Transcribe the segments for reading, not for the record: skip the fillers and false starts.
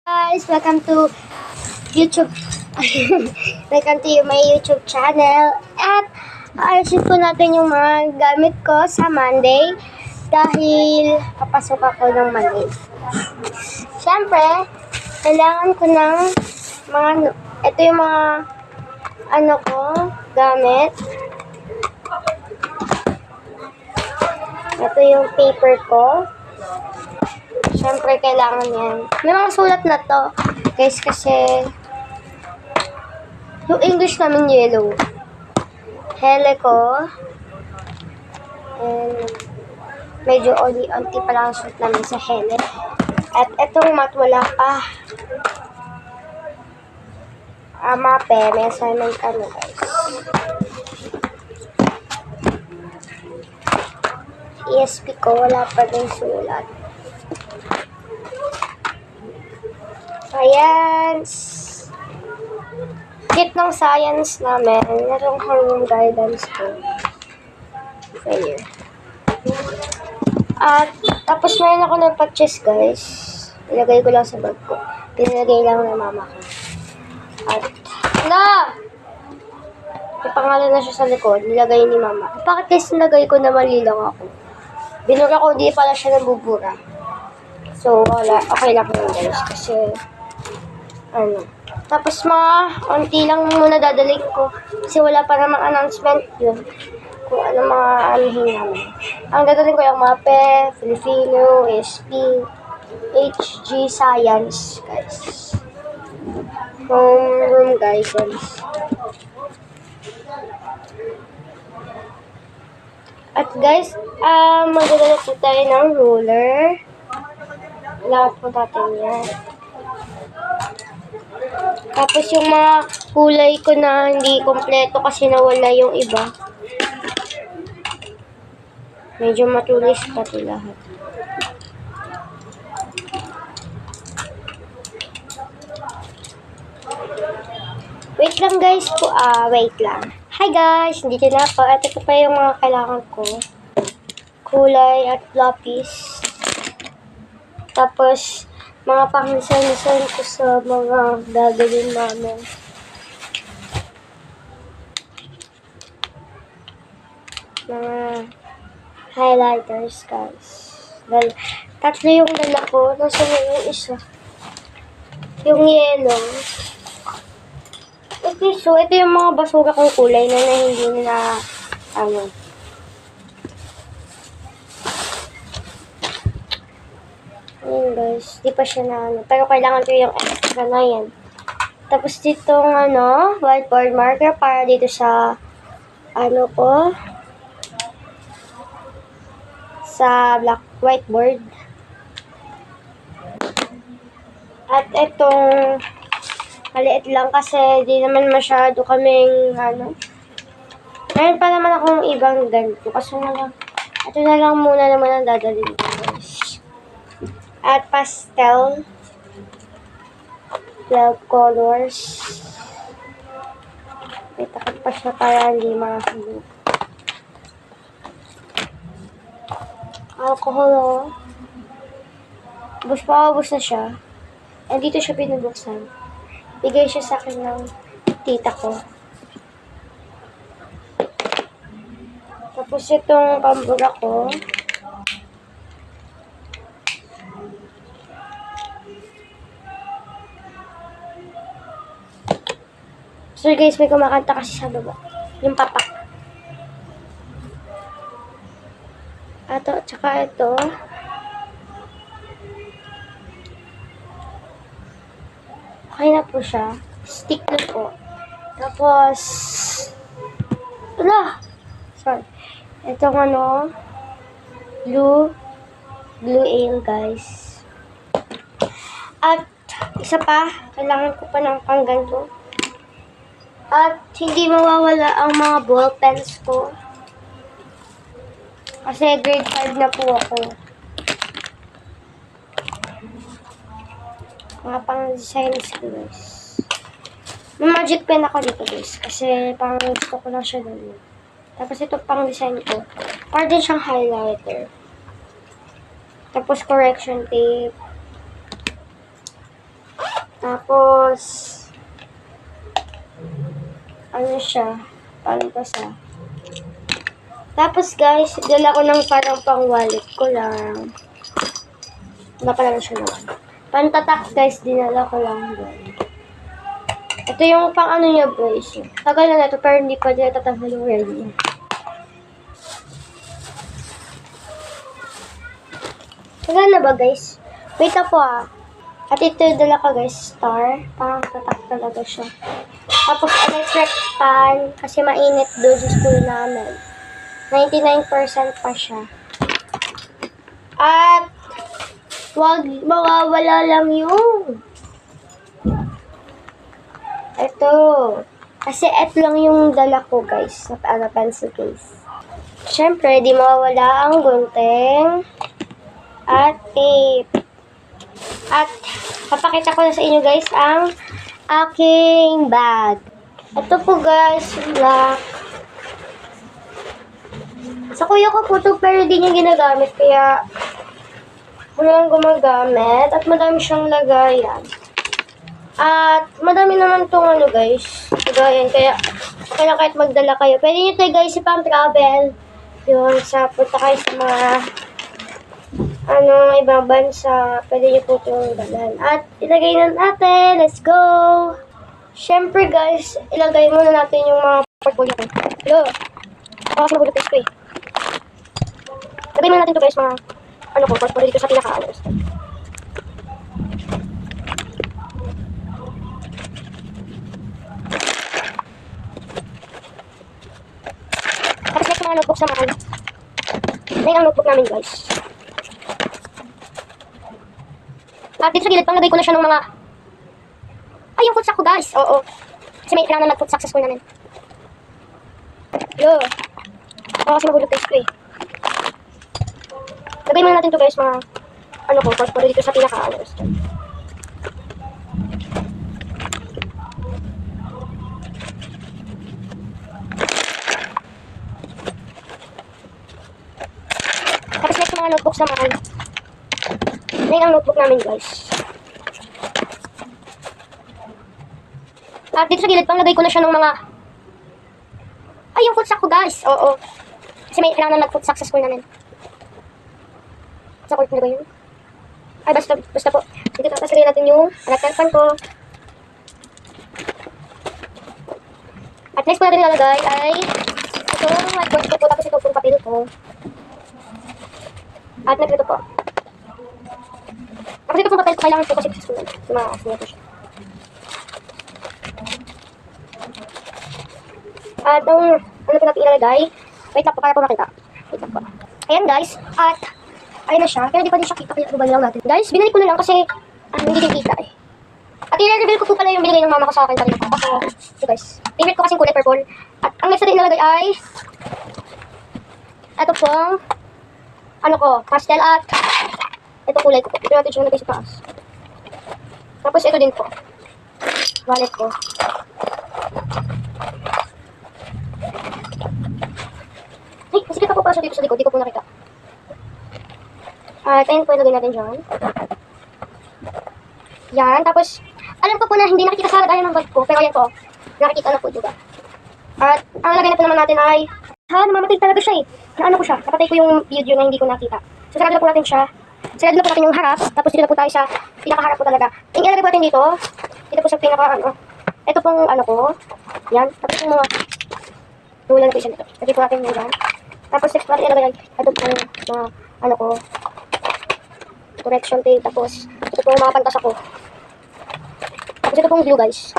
Guys, welcome to YouTube. Welcome to my YouTube channel. At ayusin po natin yung mga gamit ko sa Monday dahil papasok ako ng Monday. Siyempre, kailangan ko ng mga ito yung mga gamit. Ito yung paper ko. Siyempre, kailangan yan. May mga sulat na to, guys, kasi yung English namin yellow. Hele ko. And medyo onti pa lang sulat namin sa hele. At etong mat, wala pa. Mape, may assignment kami, guys. ESP ko, wala pa din sulat. Science. Kit ng science namin. Merong home guidance ko. Here. At tapos meron ako ng patches, guys. Ilagay ko lang sa bag ko. Pinilagay lang ng mama ko. At may pangalan na siya sa likod. Nilagay ni mama. Bakit guys nilagay ko na mali lang ako? Binura ko, di pala siya nabubura. So, wala. Okay lang yun, guys. Kasi tapos onti lang muna dadalhin ko kasi wala pa namang announcement yun kung ano mga namin. Ang dadalhin ko yung MAPE, Filipino, SP, HG, Science, guys. Homeroom guidance. At guys, magdadala po tayo ng ruler. Lahat po natin yan. Tapos yung mga kulay ko na hindi kompleto kasi nawala yung iba. Medyo matulis pa ito lahat. Wait lang guys po. Wait lang. Hi guys! Dito na po. Ito pa yung mga kailangan ko. Kulay at lapis. Tapos mga pang-design ko sa mga gagawin namin. Mga highlighters, guys. Tatlo yung dala ko. Nasa yung isa. Yung yellow. Okay, so ito yung mga basura kong kulay na hindi na Ayan guys, di pa siya na pero kailangan ko yung extra na yan. Tapos ditong whiteboard marker para dito sa sa black whiteboard. At itong maliit lang kasi di naman masyado kaming Meron pa naman akong ibang ganito. Kasi ito na lang muna naman ang dadalhin ko, guys. At pastel 12 colors. May takot pa siya para hindi makahulog. Alcohol. Ubus na siya. And dito siya binubuksan. Bigay siya sa akin ng tita ko. Tapos itong pambura ko. So guys, may kumakanta kasi sa baba. Yung papak. Tsaka ito. Okay na po siya. Stick na po. Tapos, sorry. Itong blue ale, guys. At isa pa, kailangan ko pa ng pangganto. At hindi mawawala ang mga ball pens ko. Kasi grade 5 na po ako. Mga pang-design ko, guys. May magic pen ako dito, guys. Kasi parang gusto ko lang siya doon. Tapos ito pang-design ko. Para din siyang highlighter. Tapos correction tape. Tapos, ano siya? Paano pa siya? Tapos guys, dala ko ng parang pang wallet ko lang. Wala pala na siya naman. Pantatak guys, dinala ko lang doon. Ito yung pang ano niya guys. Tagal na ito pero hindi pa din tatanggal yung red niya. Tagal na ba guys? Wait na po ah. At ito yung dala ko guys, star. Parang tatak talaga siya. Tapos electric fan kasi mainit doon sa school namin. 99% pa siya. At wag mawawala lang yung ito. Kasi ito lang yung dala ko guys na pencil case. Siyempre, di mawawala ang gunting at tape. At papakita ko na sa inyo guys ang aking bag. Ito po guys, black. Sa kuya ko po ito pero di niya ginagamit kaya ako lang gumagamit at madami siyang lagayan. At madami naman tong ano guys, lagayan kaya kahit magdala kayo. Pwede nyo tayo guys ipang travel. Yun, sa punta kayo sa mga ibang bansa, pwede nyo po itong dalan. At ilagay na natin, let's go! Siyempre guys, ilagay muna natin yung mga portfolio ko. Hello! Baka sinabulot ko eh. Ilagay muna natin ito guys, mga portfolio dito sa pinaka-alos. Tapos next mga notebooks naman. Ito ang notebook namin guys. At dito sa gilid, panglagay ko na siya ng mga yung footsack ko guys. Oo. Kasi may kailangan na mag-footsack sa school namin. Hello. Kasi mahulog guys ko eh. Lagay muna natin to guys mga portfolio dito sa pinaka-alos. Tapos next mga notebooks naman. Ngayon ang notebook namin guys. At dito sa gilid, panglagay ko na siya ng mga yung footsack ko guys. Oo. Kasi may kailangan na mag-footsack sa school namin. Sa court na ba yun? Ay, basta po. Dito tapos lagay natin yung electric fan ko. At next po natin nilalagay ay itong whiteboard ko po. Tapos ito pong papel ko. At nagdito po. Tapos ito pong papel ko kailangan po kasi sa school. Sumakas niya po siya. At ang po natin ilalagay. Wait lang po para po makita. Wait lang po. Ayan guys. At ayun na siya. Pero di pa din siya kita. Kaya ano ba lang natin. Guys, binalik ko na lang kasi hindi din kita eh. At i-reveal ko po pala yung binigay ng mama ko sa akin kanina. So guys. Favorite ko kasing kulay purple. At ang next natin ilalagay ay ito pong pastel at ito kulay ko po. Ito natin siya nalagay sa taas. Tapos ito din po. Wallet ko. Ay, kasi kita po pa siya dito sa likod. Di ko po nakita. Ayun po ilagay natin dyan. Yan. Tapos, alam ko po na hindi nakikita sa lagayan ng bag ko. Pero yan po. Nakikita na po diba. At ang lagay na po naman natin ay namamatay talaga siya eh. Na ko siya. Napatay ko yung video na hindi ko nakita. So, sarado na po natin siya. Sarado na po natin yung harap. Tapos dito na po tayo sa pinakaharap po talaga. Yung ilalagay po natin dito. Dito po sa pinaka ito pong ko. Yan. Tapos yung mga tulan na po isa dito. Lagay po natin yung dyan. Tapos next natin ilalagay ito pong mga ko. Correction tape. Tapos ito pong mga pantas ako. Tapos ito pong glue guys.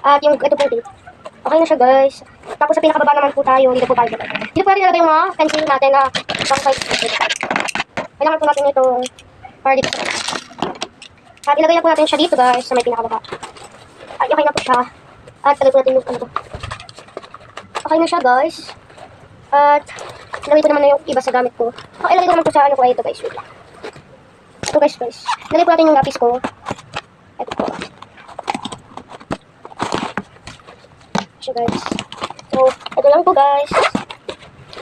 At yung ito pong tape. Okay na siya guys. Tapos sa pinakababa naman po tayo. Dito po tayo. Dito po natin ilalagay yung mga pencil natin na pang size. Kailangan po natin itong para dito sa pencil. At ilagay na po natin siya dito guys sa may pinakababa. Ay, okay na po siya. At ilagay po natin yung ito. Okay na siya guys. At ilagay ko naman na yung iba sa gamit ko. Ilagay ko naman po sa ko ay ito guys. Wait lang. Ito guys. Ilagay po natin yung lapis ko. Ito po. Siya guys. So, ito lang po guys.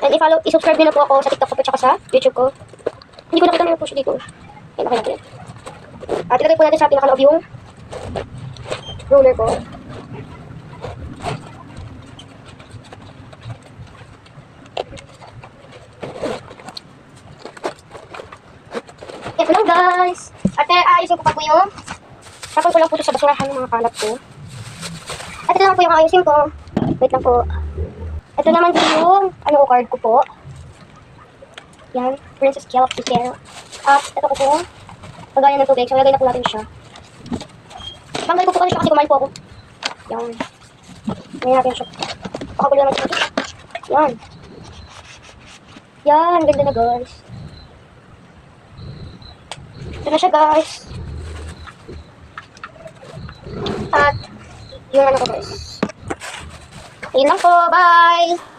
And i-subscribe nyo na po ako sa TikTok ko at saka sa YouTube ko. Hindi ko nakita na po siya dito. Ayan, okay na po yan. At ilagay po natin sa pinakaloob yung roller ko. Ito lang guys. At ayusin ko pa po yung tapon ko lang po ito sa basurahan ng mga kalat ko. At ito lang po yung ayusin ko. Wait lang po. Ito naman po yung card ko po. Yan. Princess Kiel of Kiel. At ito ko po. Pagaya ng tubig. So, lagay na po natin siya. Tanggalin ko po siya kasi kumain po ako. Yan. Lagyan natin siya. Pakagulo naman siya. Yan. Yan. Ganda na guys. Ito na siya guys. At, yung ano ko guys. Yun lang po. Bye!